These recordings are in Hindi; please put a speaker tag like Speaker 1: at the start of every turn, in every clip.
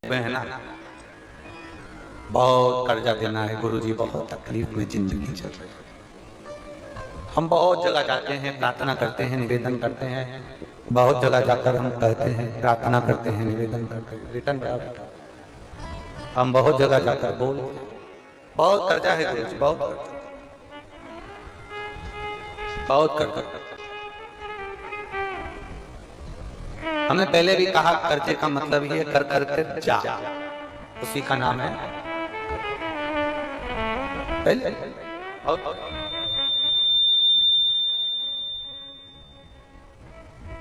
Speaker 1: है ना, बहुत कर्जा देना है गुरुजी, बहुत तकलीफ में जिंदगी चल रही है। हम बहुत जगह जाते हैं, प्रार्थना करते हैं, निवेदन करते हैं, बहुत जगह जाकर हम कहते हैं, प्रार्थना करते हैं, निवेदन करते हैं, रिटर्न हम बहुत जगह जाकर बोल, बहुत कर्जा है गुरुजी, बहुत कर्जा। हमने पहले भी कहा कर्जे का मतलब ये कर कर कर जा, उसी का नाम है पहले।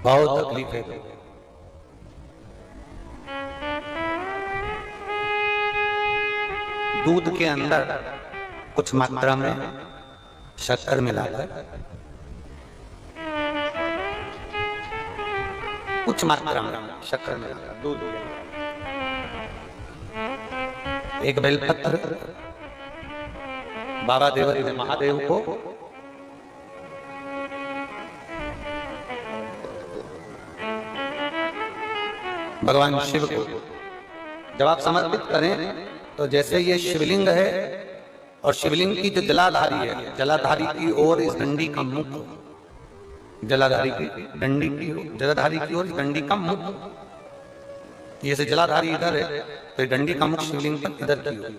Speaker 1: बहुत तकलीफ है। दूध के अंदर कुछ मात्रा में शक्कर मिलाकर, कुछ मात्रा में शक्कर मिलाकर दूध, एक बेलपत्र बाबा देवरी महादेव को भगवान शिव को जब आप समर्पित करें तो जैसे ये शिवलिंग है और शिवलिंग की जो जलाधारी है, जलाधारी की ओर इस डंडी का मुख, जलाधारी की डंडी की, जलाधारी की ओर डंडी का मुख, ये से जलाधारी इधर है तो डंडी का मुख शिवलिंग पर इधर की ओर।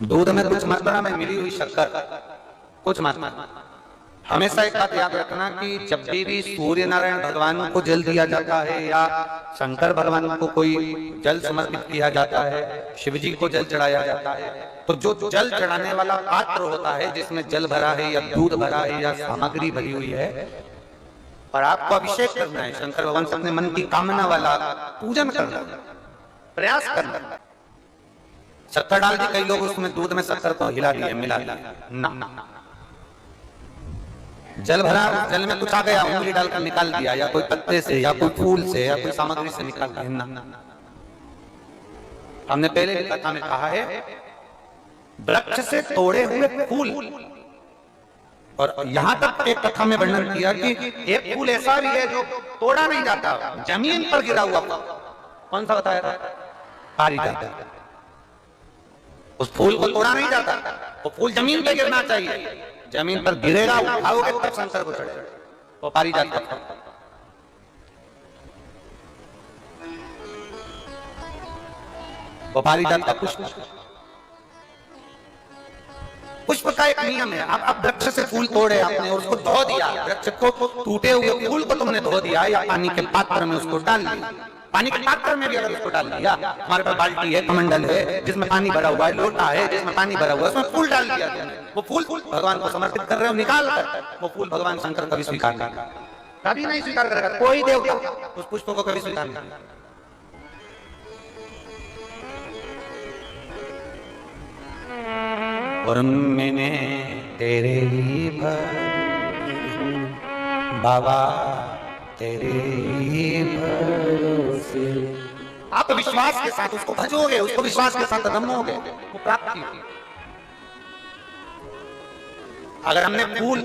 Speaker 1: दूध में कुछ मात्रा में मिली हुई शक्कर, कुछ मात्रा। हमेशा एक बात याद रखना कि जब भी सूर्य नारायण भगवान को जल दिया जाता है या शंकर भगवान को कोई जल समर्पित किया जाता है, शिव जी को जल चढ़ाया जाता है, तो जो जल चढ़ाने वाला पात्र होता है जिसमें जल भरा है या दूध भरा है या सामग्री भरी हुई है, और आपको अभिषेक करना है, शंकर भगवान से अपने मन की कामना वाला पूजन करना, प्रयास करना। शक्कर डाल दी, कई लोग उसमें दूध में शक्कर को हिला दिए, मिला दिया ना, जल भरा, जल में कुछ आ गया, उंगली डालकर निकाल दिया, या कोई पत्ते से या कोई फूल से या कोई सामग्री से निकाल दिया ना। हमने पहले भी कथा में कहा है, वृक्ष से तोड़े हुए फूल, और यहां तक एक कथा में वर्णन किया कि एक फूल ऐसा भी है जो तोड़ा नहीं जाता, जमीन पर गिरा हुआ। कौन सा बताया था? पारिजात। उस फूल को तोड़ा नहीं जाता, वो फूल जमीन पर गिरना चाहिए, जमीन पर गिरेगा, उठाओगे तब शंकर को चढ़ेगा, वो पारिजात का फल। वो पारिजात का पुष्प, पुष्प का एक नियम है। आप वृक्ष से फूल तोड़े आपने और उसको धो दिया, वृक्ष को, टूटे हुए फूल को तुमने धो दिया या पानी के पात्र में उसको डाल दिया, पानी के पात्र में भी अगर उसको डाल दिया, हमारे पास बाल्टी है, कमंडल है जिसमें पानी भरा हुआ है, लोटा है जिसमें पानी भरा हुआ है, उसमें फूल डाल दिया, वो फूल भगवान को समर्पित कर रहे हो, निकाल कर वो फूल भगवान शंकर कभी स्वीकार नहीं, कभी नहीं स्वीकार करेगा कोई देवता उस पुष्प को, कभी स्वीकार नहीं। और मैंने तेरे ही बाबा तेरे ही भरोसे, आप विश्वास के साथ उसको भजोगे, उसको विश्वास के साथ रमोगे, वो प्राप्ति होगी। अगर हमने फूल,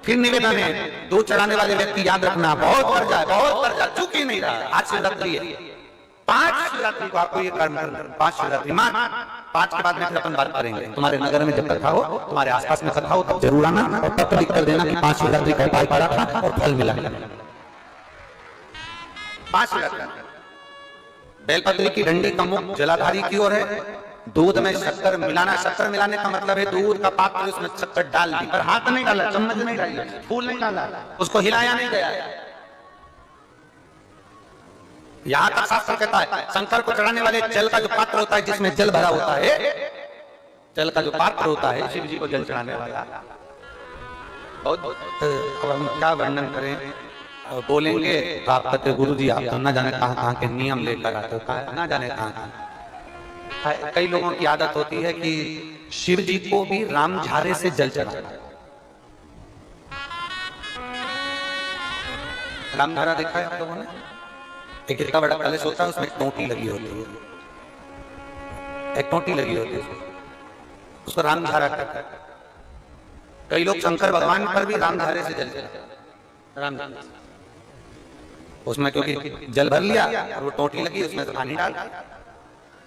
Speaker 1: फिर निवेदन है, दूध चढ़ाने वाले व्यक्ति याद रखना, बहुत कर्जा चूक ही नहीं रहा। आज शिवरात्रि है, 5 शिवरात्रि को आपको ये कर्म करना, 5 शिवरात्रि, 5 के बाद में फिर अपन बात करेंगे। तुम्हारे नगर में जब कथा हो, तुम्हारे आसपास में कथा हो, तब जरूर आना और तब लिख कर देना कि 5 शिवरात्रि का उपाय पड़ा था और फल मिला। 5 शिवरात्रि। बेलपत्री की डंडी का मुख जलाधारी की ओर है, दूध में शक्कर मिलाना, शक्कर मिलाने का मतलब है दूध का पात्र, उसमें शक्कर डाल दी, पर हाथ नहीं डाला, चम्मच नहीं डाली, फूल नहीं डाला, उसको हिलाया नहीं गया। यहां तक शास्त्र कहता है शंकर को चढ़ाने वाले जल का जो पात्र होता है, जिसमें जल भरा होता है, जल का जो पात्र होता है, शिव जी को जल चढ़ाने वाला। अब हम क्या वर्णन करें, बोलेंगे तो आप कहते गुरु जी आप तो ना जाने कहां के नियम लेकर आते हो, ना जाने कहां। कई लोगों की आदत होती है कि शिव जी को भी रामझारे से जल चढ़ाना। रामझारा देखा है आप लोगों ने? एक इतना बड़ा कलश होता है, उसमें टोटी लगी होती है, एक टोटी लगी होती है, उसको रामझारा कहते हैं। कई लोग शंकर भगवान पर भी रामझारे से जल चढ़ाते हैं, रामझारा। उसमें क्योंकि जल भर लिया और वो टोटी लगी, उसमें से पानी डाल,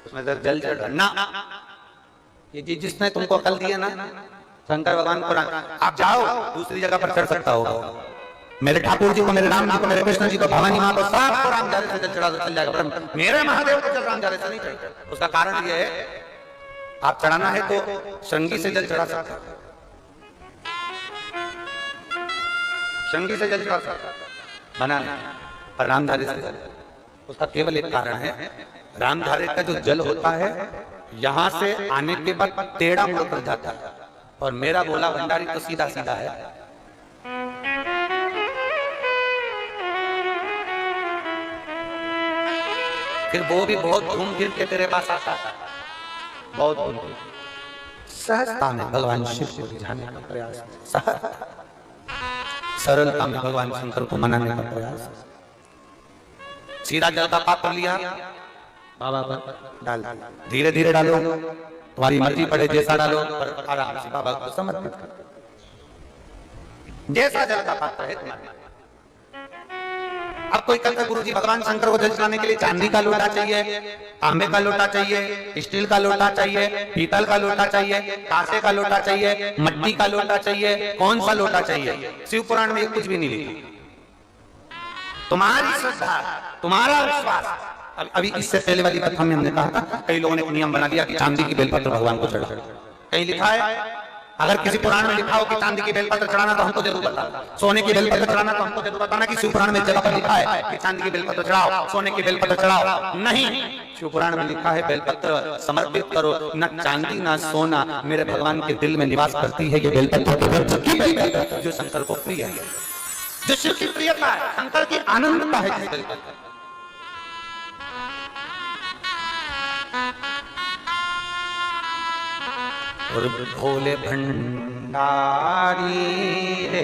Speaker 1: उसमें से जल चढ़ना। ये जिसने तुमको अकल दी है ना, शंकर भगवान को, आप जाओ दूसरी जगह पर चढ़ सकता हो, मेरे ठाकुर जी को, मेरे राम जी को, मेरे कृष्ण जी को, भवानी माँ को, सबको राम झारे से जल चढ़ा चल जाएगा, पर मेरे महादेव को जल राम झारे से नहीं चढ़ेगा। उसका कारण ये है, आप चढ़ाना है तो श्रृंगी से जल चढ़ा सकते हो, श्रृंगी से जल चढ़ा सकते बनाना, पर रामधारे से। उसका केवल एक कारण है, रामधारे का जो जल होता है यहां से आने के बाद टेढ़ा मुड़कर जाता है, और मेरा बोला भंडारी तो सीधा सीधा है। फिर वो भी बहुत घूम फिर के तेरे पास आता है, बहुत सहजता में भगवान शिव को रिझाने का प्रयास, सरलता में भगवान शंकर को मनाने का प्रयास। सीधा जल का पात्र लिया, बाबा पर डाल, धीरे धीरे डालो, तुम्हारी मर्जी पड़े जैसा डालो, पर आराम से बाबा को समर्पित करो, जैसा जल का पात्र है तुम्हारा। अब कोई कहता है गुरुजी भगवान शंकर को जल चढ़ाने के लिए चांदी का लोटा चाहिए, तांबे का लोटा चाहिए, स्टील का लोटा चाहिए, पीतल का लोटा चाहिए, कांसे का लोटा चाहिए, मिट्टी का लोटा चाहिए, कौन सा लोटा चाहिए? शिव पुराण में कुछ भी नहीं लिखा। तुम्हारी श्रद्धा, तुम्हारा विश्वास। अभी इससे पहले वाली बात हमने कहा था, कई लोगों ने एक नियम बना दिया कि चांदी की बेलपत्र भगवान को चढ़ा। कहीं लिखा है, अगर किसी पुराण में लिखा हो कि चांदी की बेलपत्र चढ़ाना तो हमको जरूर बताना, सोने की बेलपत्र चढ़ाना तो हमको जरूर बताना कि शिव पुराण में जगह पर लिखा है कि चांदी की बेलपत्र चढ़ाओ, सोने की बेलपत्र चढ़ाओ। नहीं, शिव पुराण में लिखा है बेलपत्र समर्पित करो, न चांदी ना सोना, मेरे भगवान के दिल में निवास करती है ये बेलपत्र, जो शंकर को प्रिय है, जो शिव की प्रियता है, शंकर की आनंदता है। और भोले भंडारी रे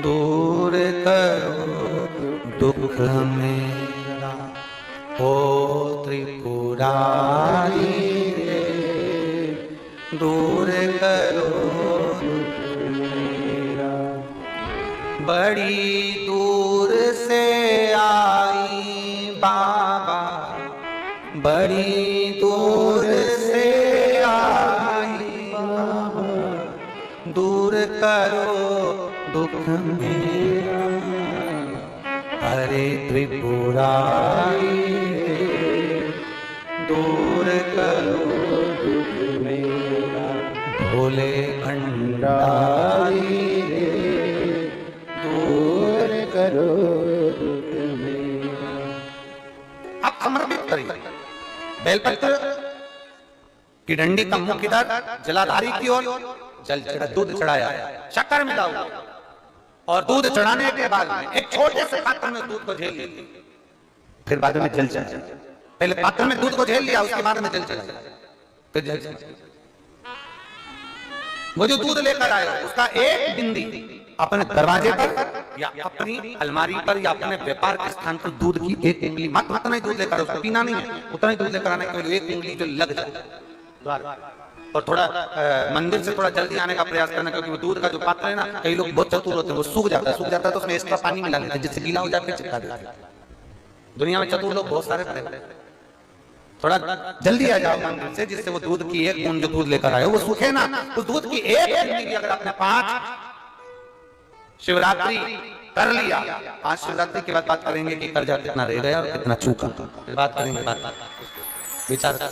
Speaker 1: दूर करो दुख मेरा, ओ त्रिपुरारी रे दूर करो दुख मेरा। बड़ी दूर से आई बाबा, बड़ी दूर से दूर करो दुख मेरा, हरे त्रिपुरारी दूर करो दुख मेरा, भोले भंडारी दूर करो दुख मेरा। अब समर्पित करिए बेलपत्र की डंडी का मुख इधर, जलाधारी की ओर, जल चढ़ा, दूध चढ़ाया, शक्कर मिला हुआ, और दूध चढ़ाने के बाद में एक छोटे से पात्र में दूध को झेल लिया, फिर बाद में जल चढ़ाया। पहले पात्र में दूध को झेल लिया, उसके बाद में जल चढ़ाया, फिर जल चढ़ाया। वो जो दूध लेकर आया उसका एक बिंदी अपने दरवाजे पर या अपनी अलमारी पर या अपने व्यापार के स्थान पर दूध की एक उंगली, मत उतना ही दूध लेकर, उसको पीना नहीं है, उतना ही दूध लेकर आना, केवल एक उंगली जो लग जाए, और थोड़ा मंदिर से थोड़ा जल्दी आने का प्रयास करना, क्योंकि वो दूध का जो पात्र है ना, कई लोग बहुत चतुर होते हैं, वो सूख जाता है तो उसमें एक्स्ट्रा पानी मिला लेते हैं, जिससे गीला हो जाए फिर चिपका देते हैं। दुनिया में चतुर लोग बहुत सारे पड़े, थोड़ा जल्दी आ जाओ मंदिर से, जिससे वो दूध की एक बूंद जो दूध लेकर आए वो सूखे ना। तो दूध की एक बूंद भी अगर आपने 5 शिवरात्रि कर लिया, 5 शिवरात्रि के बाद बात करेंगे कि कर्जा कितना रह गया और कितना चूका, बात करेंगे, बात विचार कर।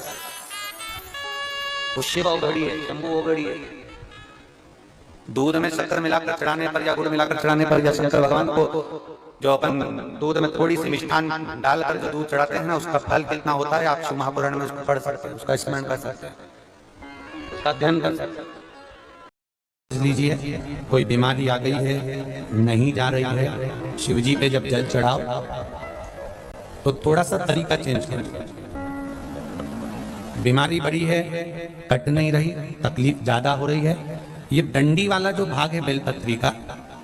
Speaker 1: वो शिव अवघड़ी है, शंभु अवघड़ी है। दूध में शक्कर मिलाकर चढ़ाने पर या गुड़ मिलाकर चढ़ाने पर, या शंकर भगवान को जो अपन दूध में थोड़ी सी मिष्ठान डालकर जो दूध चढ़ाते हैं ना, उसका फल कितना होता है आप शिव महापुराण में उसको पढ़ सकते हैं, उसका स्मरण कर सकते हैं, उसका अध्ययन कर सकते हैं। लीजिए, कोई बीमारी आ गई है, नहीं जा रही है, शिव जी पे जब जल चढ़ाओ तो थोड़ा सा तरीका चेंज करें। बीमारी बड़ी है, कट नहीं रही, तकलीफ ज्यादा हो रही है, ये डंडी वाला जो भाग है बेलपत्री का,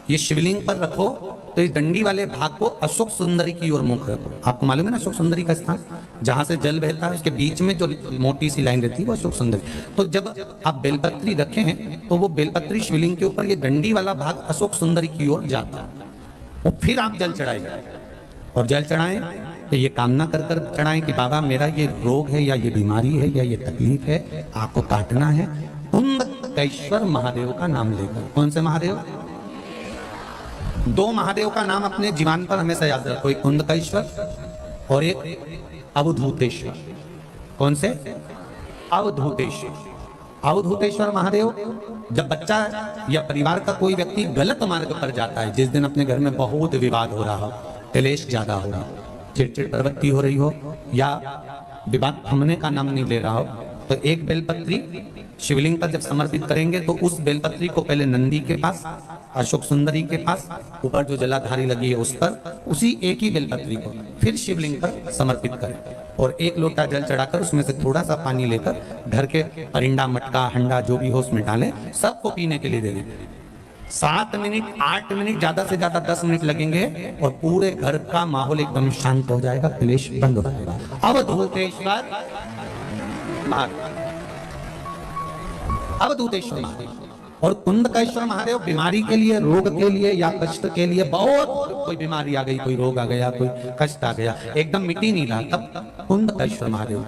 Speaker 1: ये शिवलिंग पर रखो, तो इस डंडी वाले भाग को अशोक सुंदरी की ओर मुख रखो। आपको मालूम है ना अशोक सुंदरी का स्थान, जहां से जल बहता है उसके बीच में जो मोटी सी लाइन रहती है वो अशोक सुंदरी। तो जब आप बेलपत्री रखे हैं तो वो बेलपत्री शिवलिंग के ऊपर ये डंडी वाला भाग अशोक सुंदरी की ओर जाता है। और फिर आप जल चढ़ाइए, और जल चढ़ाएं तो ये कामना कर कर चढ़ाएं कि बाबा मेरा ये रोग है या ये बीमारी है या ये तकलीफ है, आपको काटना है। कुंदकेश्वर महादेव का नाम लेकर। कौन से महादेव? दो महादेव का नाम अपने जीवन पर हमेशा याद रखो, एक कुंदकेश्वर और एक अवधूतेश्वर। कौन से? अवधूतेश्वर। अवधूतेश्वर महादेव, जब बच्चा या परिवार का कोई व्यक्ति गलत मार्ग पर जाता है, जिस दिन अपने घर में बहुत विवाद हो रहा हो, क्लेश ज्यादा हो रहा हो, चिड़चिड़ प्रवृत्ति हो रही हो, या विवाद थमने का नाम नहीं ले रहा हो, तो एक बेलपत्री शिवलिंग पर जब समर्पित करेंगे तो उस बेलपत्री को पहले नंदी के पास, अशोक सुंदरी के पास, ऊपर जो जलाधारी लगी है उस पर, उसी एक ही बेलपत्री को फिर शिवलिंग पर समर्पित करें और एक लोटा जल चढ़ाकर उसमें से थोड़ा सा पानी लेकर घर के परिंदा, मटका, हंडा जो भी हो उसमें डालें, सबको पीने के लिए दे दें। 7 मिनट, 8 मिनट, ज्यादा से ज्यादा 10 मिनट लगेंगे और पूरे घर का माहौल एकदम शांत हो जाएगा, क्लेश बंद हो जाएगा। अवधूतेश्वर महादेव, अवधूतेश्वर महादेव और कुंदकेश्वर महादेव बीमारी के लिए, रोग के लिए या कष्ट के लिए, बहुत कोई बीमारी आ गई, कोई रोग आ गया, कोई कष्ट आ गया, एकदम मिटी नहीं रहा, तब कुंदकेश्वर महादेव